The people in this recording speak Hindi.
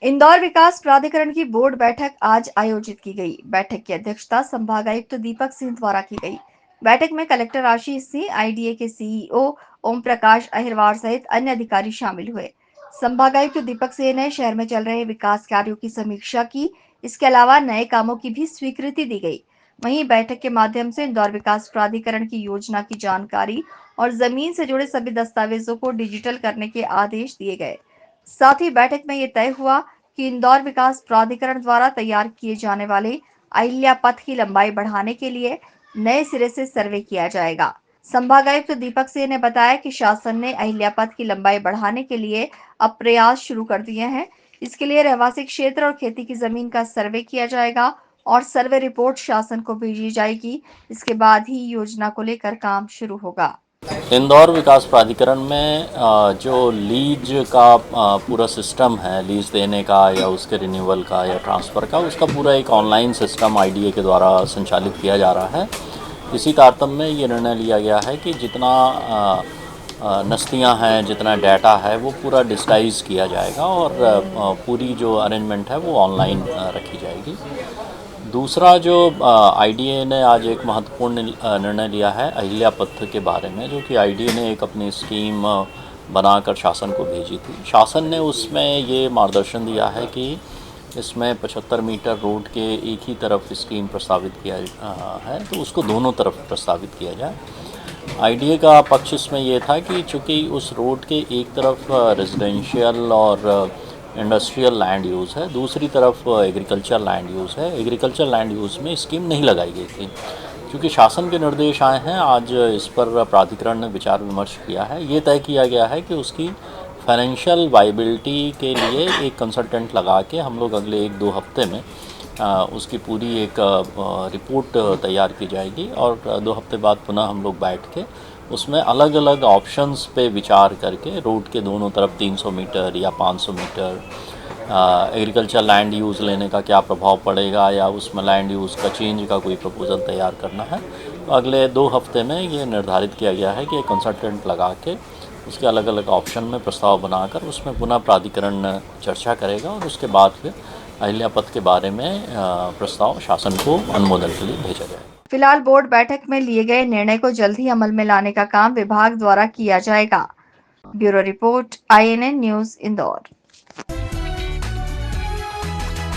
इंदौर विकास प्राधिकरण की बोर्ड बैठक आज आयोजित की गई। बैठक की अध्यक्षता संभागायुक्त दीपक सिंह द्वारा की गई। बैठक में कलेक्टर आशीष सिंह, आईडीए के सीईओ ओम प्रकाश अहिरवार सहित अन्य अधिकारी शामिल हुए। संभागायुक्त दीपक सिंह ने शहर में चल रहे विकास कार्यों की समीक्षा की। इसके अलावा नए कामों की भी स्वीकृति दी गई। वहीं बैठक के माध्यम से इंदौर विकास प्राधिकरण की योजना की जानकारी और जमीन से जुड़े सभी दस्तावेजों को डिजिटल करने के आदेश दिए गए। साथ ही बैठक में यह तय हुआ कि इंदौर विकास प्राधिकरण द्वारा तैयार किए जाने वाले अहिल्या पथ की लंबाई बढ़ाने के लिए नए सिरे से सर्वे किया जाएगा। संभागायुक्त दीपक सिंह ने बताया कि शासन ने अहिल्या पथ की लंबाई बढ़ाने के लिए अब प्रयास शुरू कर दिए हैं। इसके लिए रहवासी क्षेत्र और खेती की जमीन का सर्वे किया जाएगा और सर्वे रिपोर्ट शासन को भेजी जाएगी। इसके बाद ही योजना को लेकर काम शुरू होगा। इंदौर विकास प्राधिकरण में जो लीज का पूरा सिस्टम है, लीज देने का या उसके रिन्यूअल का या ट्रांसफ़र का, उसका पूरा एक ऑनलाइन सिस्टम आईडीए के द्वारा संचालित किया जा रहा है। इसी तारतम्य में ये निर्णय लिया गया है कि जितना नस्तियाँ हैं, जितना डाटा है, वो पूरा डिजिटाइज़ किया जाएगा और पूरी जो अरेंजमेंट है वो ऑनलाइन रखी जाएगी। दूसरा जो आईडीए ने आज एक महत्वपूर्ण निर्णय लिया है अहिल्या पथ के बारे में, जो कि आईडीए ने एक अपनी स्कीम बनाकर शासन को भेजी थी। शासन ने उसमें ये मार्गदर्शन दिया है कि इसमें 75 मीटर रोड के एक ही तरफ स्कीम प्रस्तावित किया है, तो उसको दोनों तरफ प्रस्तावित किया जाए। आईडीए का पक्ष इसमें ये था कि चूँकि उस रोड के एक तरफ रेजिडेंशियल और इंडस्ट्रियल लैंड यूज़ है, दूसरी तरफ एग्रीकल्चर लैंड यूज़ है। एग्रीकल्चर लैंड यूज़ में स्कीम नहीं लगाई गई थी। क्योंकि शासन के निर्देश आए हैं, आज इस पर प्राधिकरण ने विचार विमर्श किया है। ये तय किया गया है कि उसकी फाइनेंशियल वायबिलिटी के लिए एक कंसल्टेंट लगा के हम लोग अगले 1-2 हफ्ते में उसकी पूरी एक रिपोर्ट तैयार की जाएगी और 2 हफ्ते बाद पुनः हम लोग बैठ के उसमें अलग अलग ऑप्शंस पे विचार करके रोड के दोनों तरफ 300 मीटर या 500 मीटर एग्रीकल्चर लैंड यूज़ लेने का क्या प्रभाव पड़ेगा या उसमें लैंड यूज़ का चेंज का कोई प्रपोज़ल तैयार करना है। तो अगले 2 हफ्ते में ये निर्धारित किया गया है कि एक कंसल्टेंट लगा के उसके अलग अलग ऑप्शन में प्रस्ताव बनाकर उसमें पुनः प्राधिकरण चर्चा करेगा और उसके बाद फिर अहिल्या पथ के बारे में प्रस्ताव शासन को अनुमोदन के लिए भेजा जाएगा। फिलहाल बोर्ड बैठक में लिए गए निर्णय को जल्द ही अमल में लाने का काम विभाग द्वारा किया जाएगा। Bureau report, INN news, Indore.